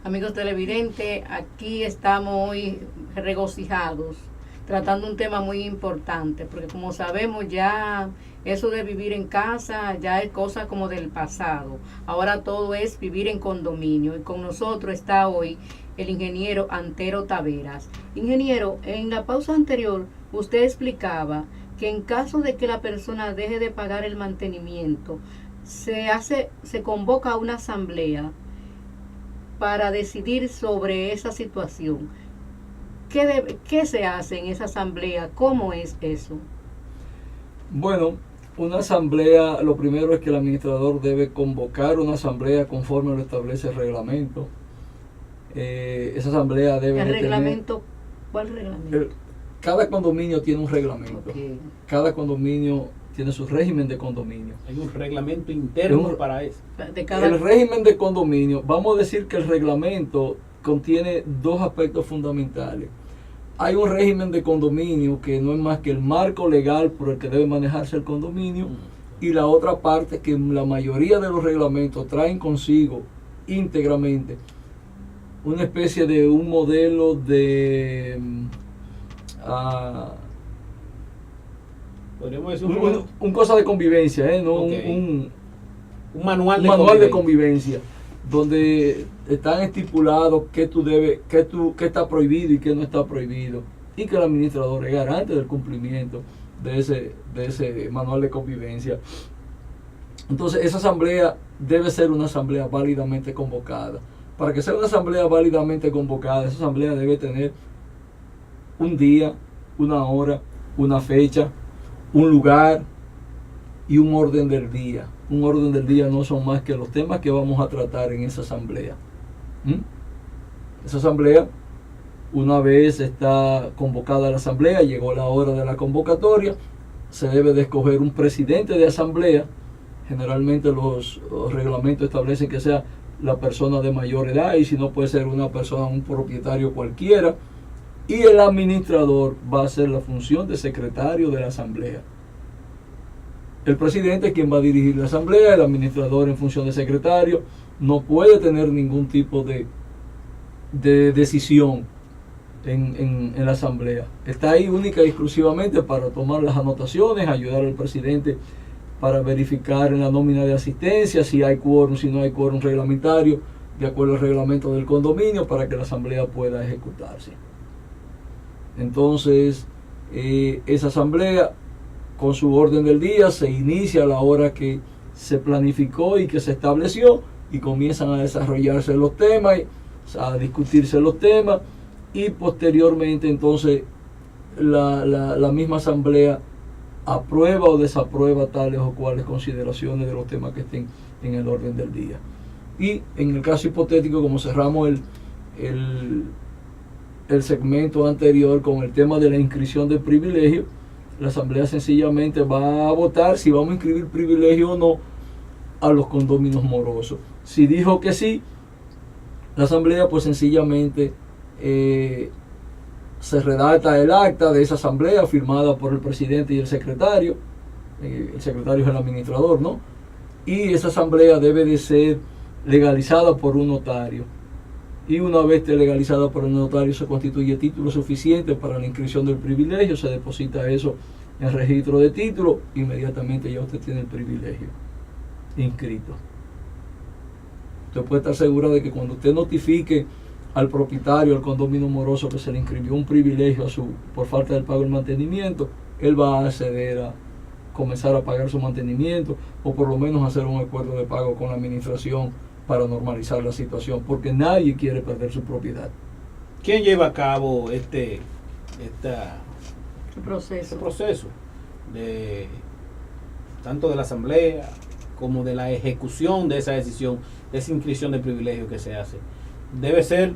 Amigos televidentes, aquí estamos hoy regocijados, tratando un tema muy importante, porque como sabemos ya eso de vivir en casa ya es cosa como del pasado. Ahora todo es vivir en condominio y con nosotros está hoy el ingeniero Antero Taveras. Ingeniero, en la pausa anterior usted explicaba que en caso de que la persona deje de pagar el mantenimiento, se convoca a una asamblea para decidir sobre esa situación. ¿Qué se hace en esa asamblea? ¿Cómo es eso? Bueno, una asamblea, lo primero es que el administrador debe convocar una asamblea conforme lo establece el reglamento. Esa asamblea debe ¿El de reglamento? ¿Cuál reglamento? Cada condominio tiene un reglamento. Okay. Cada condominio tiene su régimen de condominio. Hay un reglamento interno para eso. El régimen de condominio, vamos a decir que el reglamento contiene dos aspectos fundamentales. Hay un régimen de condominio que no es más que el marco legal por el que debe manejarse el condominio, y la otra parte que la mayoría de los reglamentos traen consigo íntegramente una especie de un modelo de podríamos decir un cosa de convivencia, ¿no? Okay. Un manual de convivencia, donde están estipulados qué está prohibido y qué no está prohibido, y que el administrador es garante del cumplimiento de ese manual de convivencia. Entonces esa asamblea debe ser una asamblea válidamente convocada. Para que sea una asamblea válidamente convocada, esa asamblea debe tener un día, una hora, una fecha, un lugar y un orden del día. Un orden del día no son más que los temas que vamos a tratar en esa asamblea. Esa asamblea, una vez está convocada la asamblea, llegó la hora de la convocatoria, se debe de escoger un presidente de asamblea. Generalmente los reglamentos establecen que sea la persona de mayor edad, y si no, puede ser una persona, un propietario cualquiera, y el administrador va a hacer la función de secretario de la asamblea. El presidente es quien va a dirigir la asamblea, el administrador en función de secretario no puede tener ningún tipo de decisión en la asamblea. Está ahí única y exclusivamente para tomar las anotaciones, ayudar al presidente para verificar en la nómina de asistencia si hay quórum, si no hay quórum reglamentario, de acuerdo al reglamento del condominio, para que la asamblea pueda ejecutarse. Entonces, esa asamblea, con su orden del día, se inicia a la hora que se planificó y que se estableció, y comienzan a desarrollarse los temas, a discutirse los temas, y posteriormente entonces la misma asamblea aprueba o desaprueba tales o cuales consideraciones de los temas que estén en el orden del día. Y en el caso hipotético, como cerramos el segmento anterior con el tema de la inscripción del privilegio, la asamblea sencillamente va a votar si vamos a inscribir privilegio o no a los condóminos morosos. Si dijo que sí, la asamblea pues sencillamente se redacta el acta de esa asamblea firmada por el presidente y el secretario. El secretario es el administrador, ¿no? Y esa asamblea debe de ser legalizada por un notario. Y una vez esté legalizada por el notario, se constituye título suficiente para la inscripción del privilegio, se deposita eso en el registro de título, inmediatamente ya usted tiene el privilegio inscrito. Usted puede estar segura de que cuando usted notifique al propietario, al condominio moroso, que se le inscribió un privilegio por falta del pago del mantenimiento, él va a acceder a comenzar a pagar su mantenimiento, o por lo menos hacer un acuerdo de pago con la administración para normalizar la situación, porque nadie quiere perder su propiedad. ¿Quién lleva a cabo este proceso tanto de la asamblea como de la ejecución de esa decisión, de esa inscripción de privilegio que se hace? ¿Debe ser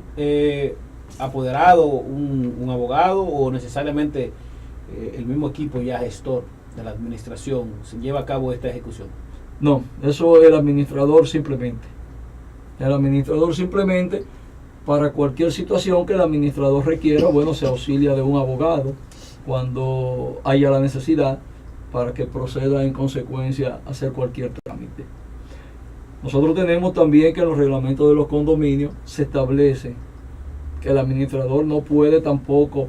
apoderado un abogado, o necesariamente el mismo equipo ya gestor de la administración se lleva a cabo esta ejecución? No, eso es el administrador simplemente. El administrador simplemente, para cualquier situación que el administrador requiera, bueno, se auxilia de un abogado cuando haya la necesidad, para que proceda en consecuencia a hacer cualquier trámite. Nosotros tenemos también que en los reglamentos de los condominios se establece que el administrador no puede tampoco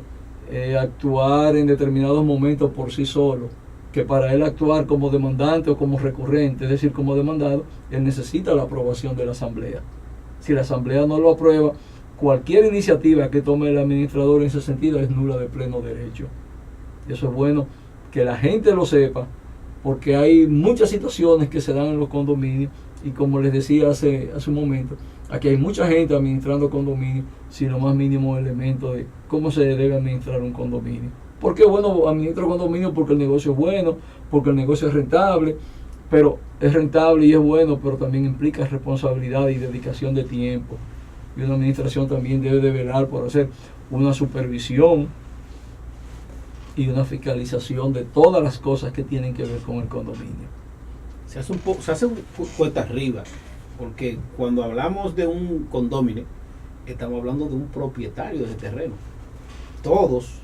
actuar en determinados momentos por sí solo, que para él actuar como demandante o como recurrente, es decir, como demandado, él necesita la aprobación de la asamblea. Si la asamblea no lo aprueba, cualquier iniciativa que tome el administrador en ese sentido es nula de pleno derecho. Eso es bueno que la gente lo sepa, porque hay muchas situaciones que se dan en los condominios y como les decía hace un momento, aquí hay mucha gente administrando condominios sin lo más mínimo elemento de cómo se debe administrar un condominio. ¿Por qué? Bueno, administro condominio porque el negocio es bueno, porque el negocio es rentable, pero es rentable y es bueno, pero también implica responsabilidad y dedicación de tiempo. Y una administración también debe de velar por hacer una supervisión y una fiscalización de todas las cosas que tienen que ver con el condominio. Se hace un cuesta arriba, porque cuando hablamos de un condominio, estamos hablando de un propietario de ese terreno. Todos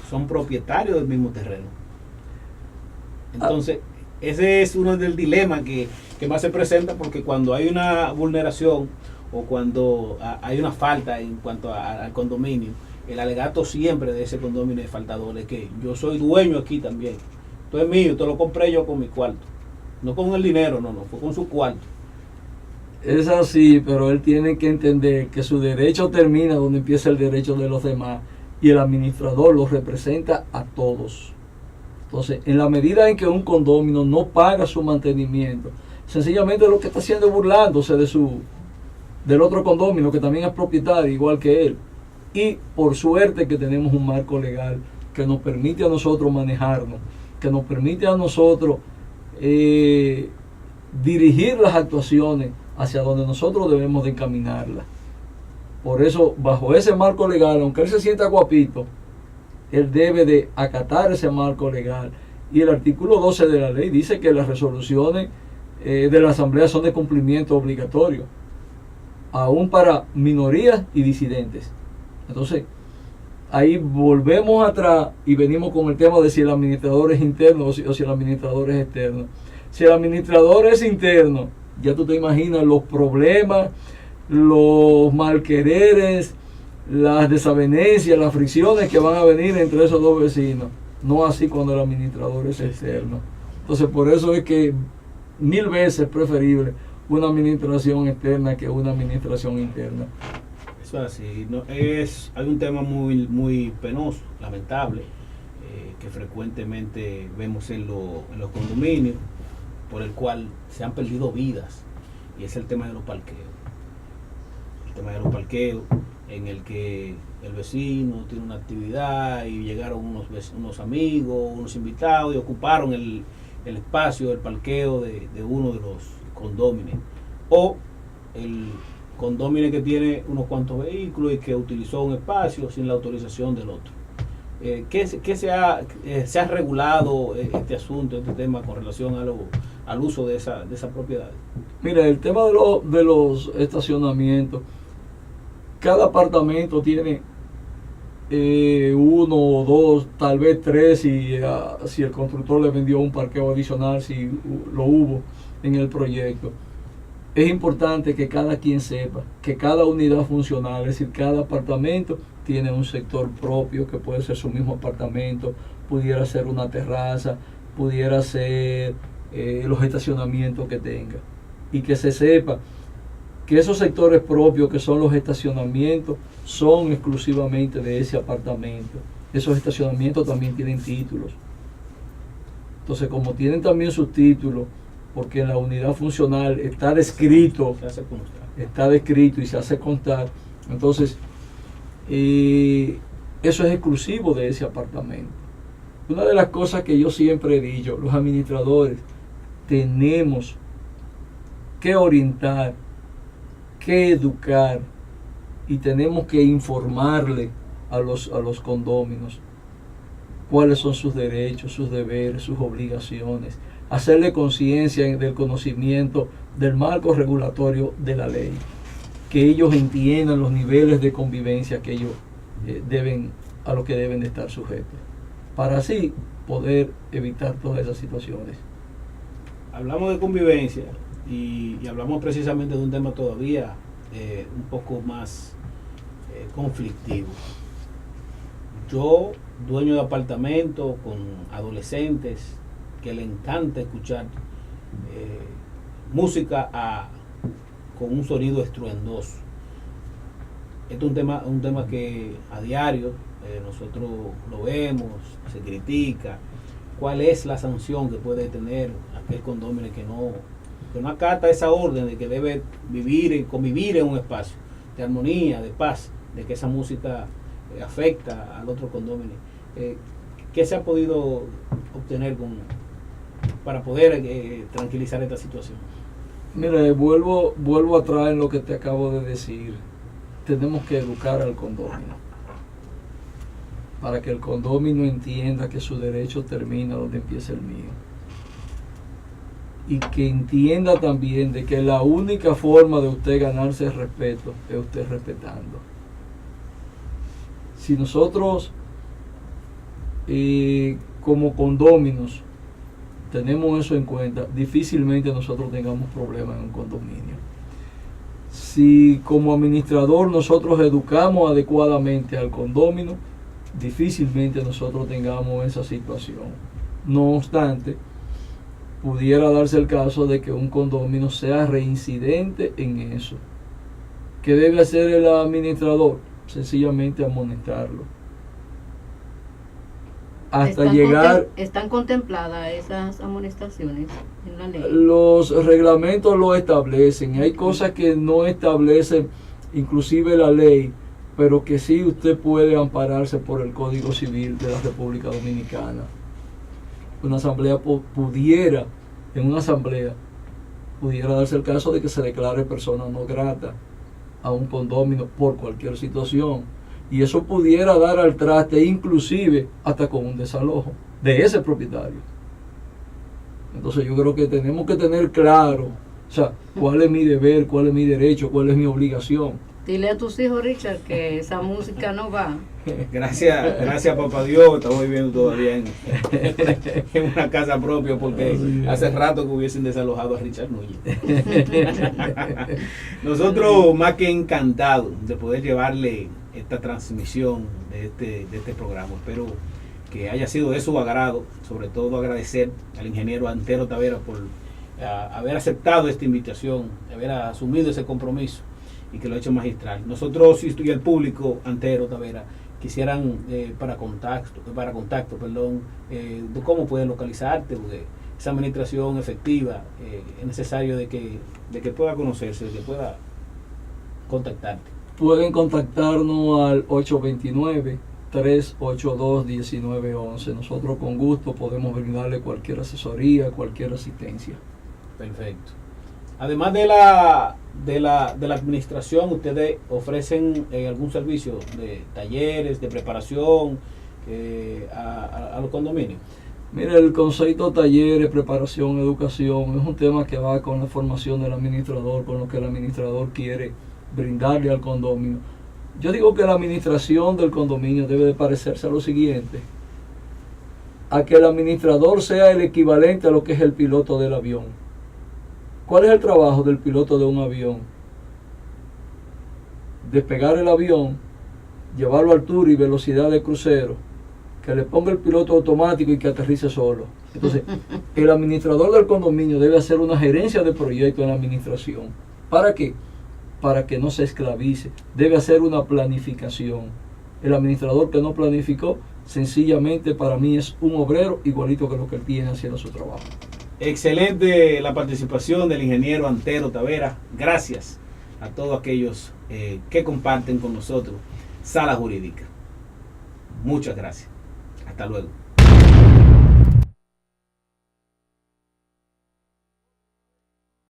son propietarios del mismo terreno. Entonces, ese es uno del dilema que más se presenta, porque cuando hay una vulneración o cuando hay una falta en cuanto al condominio, el alegato siempre de ese condominio de faltador es que yo soy dueño aquí también. Esto es mío, esto lo compré yo con mi cuarto. No con el dinero, no, fue con su cuarto. Es así, pero él tiene que entender que su derecho termina donde empieza el derecho de los demás y el administrador los representa a todos. Entonces, en la medida en que un condominio no paga su mantenimiento, sencillamente lo que está haciendo es burlándose del otro condominio que también es propietario igual que él. Y por suerte que tenemos un marco legal que nos permite a nosotros manejarnos, que nos permite a nosotros dirigir las actuaciones hacia donde nosotros debemos de encaminarlas. Por eso, bajo ese marco legal, aunque él se sienta guapito, él debe de acatar ese marco legal. Y el artículo 12 de la ley dice que las resoluciones de la asamblea son de cumplimiento obligatorio, aún para minorías y disidentes. Entonces, ahí volvemos atrás y venimos con el tema de si el administrador es interno o si el administrador es externo. Si el administrador es interno, ya tú te imaginas los problemas, los malquereres, las desavenencias, las fricciones que van a venir entre esos dos vecinos. No así cuando el administrador es externo. Entonces, por eso es que 1000 veces es preferible una administración externa que una administración interna. Eso es así. Hay un tema muy penoso, lamentable, que frecuentemente vemos en los condominios, por el cual se han perdido vidas, y es el tema de los parqueos. El tema de los parqueos, en el que el vecino tiene una actividad y llegaron unos amigos, unos invitados y ocuparon el espacio del parqueo de uno de los condóminos, o el condominio que tiene unos cuantos vehículos y que utilizó un espacio sin la autorización del otro. ¿Qué se ha regulado este asunto, este tema con relación al uso de esa propiedad? Mira, el tema de los estacionamientos, cada apartamento tiene uno o dos, tal vez tres, si el constructor le vendió un parqueo adicional, si lo hubo en el proyecto. Es importante que cada quien sepa que cada unidad funcional, es decir, cada apartamento tiene un sector propio, que puede ser su mismo apartamento, pudiera ser una terraza, pudiera ser los estacionamientos que tenga. Y que se sepa que esos sectores propios, que son los estacionamientos, son exclusivamente de ese apartamento. Esos estacionamientos también tienen títulos. Entonces, como tienen también sus títulos, porque en la unidad funcional está descrito y se hace constar, entonces eso es exclusivo de ese apartamento. Una de las cosas que yo siempre he dicho, los administradores tenemos que orientar, que educar y tenemos que informarle a los condóminos cuáles son sus derechos, sus deberes, sus obligaciones, hacerle conciencia del conocimiento del marco regulatorio de la ley, que ellos entiendan los niveles de convivencia que ellos a los que deben de estar sujetos, para así poder evitar todas esas situaciones. Hablamos de convivencia y hablamos precisamente de un tema todavía un poco más conflictivo. Yo, dueño de apartamento con adolescentes que le encanta escuchar música con un sonido estruendoso. Este es un tema que a diario nosotros lo vemos, se critica. ¿Cuál es la sanción que puede tener aquel condominio que no acata esa orden de que debe convivir en un espacio de armonía, de paz, de que esa música afecta al otro condominio? ¿Qué se ha podido obtener para poder tranquilizar esta situación? Mira, vuelvo a traer lo que te acabo de decir. Tenemos que educar al condominio para que el condominio entienda que su derecho termina donde empieza el mío, y que entienda también de que la única forma de usted ganarse el respeto es usted respetando. Si nosotros como condóminos tenemos eso en cuenta, difícilmente nosotros tengamos problemas en un condominio. Si como administrador nosotros educamos adecuadamente al condominio, difícilmente nosotros tengamos esa situación. No obstante, pudiera darse el caso de que un condominio sea reincidente en eso. ¿Qué debe hacer el administrador? Sencillamente amonestarlo hasta llegar. ¿Están contempladas esas amonestaciones en la ley? Los reglamentos lo establecen. Hay cosas que no establecen inclusive la ley, pero que sí usted puede ampararse por el Código Civil de la República Dominicana. Una asamblea en una asamblea pudiera darse el caso de que se declare persona no grata a un condominio por cualquier situación, y eso pudiera dar al traste inclusive hasta con un desalojo de ese propietario. Entonces yo creo que tenemos que tener claro, o sea, cuál es mi deber, cuál es mi derecho, cuál es mi obligación. Dile a tus hijos, Richard, que esa música no va. Gracias papá Dios, estamos viviendo todavía en una casa propia, porque hace rato que hubiesen desalojado a Richard Núñez. Nosotros más que encantados de poder llevarle esta transmisión de este programa. Espero que haya sido de su agrado, sobre todo agradecer al ingeniero Antero Tavera por haber aceptado esta invitación, haber asumido ese compromiso y que lo ha hecho magistral. Nosotros y el público, Antero Tavera, quisieran para contacto, de cómo pueden localizarte, porque esa administración efectiva es necesario de que pueda conocerse, de que pueda contactarte. Pueden contactarnos al 829-382-1911. Nosotros con gusto podemos brindarle cualquier asesoría, cualquier asistencia. Perfecto. Además de la administración, ¿ustedes ofrecen algún servicio de talleres, de preparación a los condominios? Mira, el concepto talleres, preparación, educación es un tema que va con la formación del administrador, con lo que el administrador quiere brindarle al condominio. Yo digo que la administración del condominio debe de parecerse a lo siguiente: a que el administrador sea el equivalente a lo que es el piloto del avión. ¿Cuál es el trabajo del piloto de un avión? Despegar el avión, llevarlo a altura y velocidad de crucero, que le ponga el piloto automático y que aterrice solo. Entonces, el administrador del condominio debe hacer una gerencia de proyecto en la administración. ¿Para qué? Para que no se esclavice. Debe hacer una planificación. El administrador que no planificó, sencillamente para mí es un obrero igualito que lo que él tiene haciendo su trabajo. Excelente la participación del ingeniero Antero Tavera. Gracias a todos aquellos que comparten con nosotros Sala Jurídica. Muchas gracias. Hasta luego.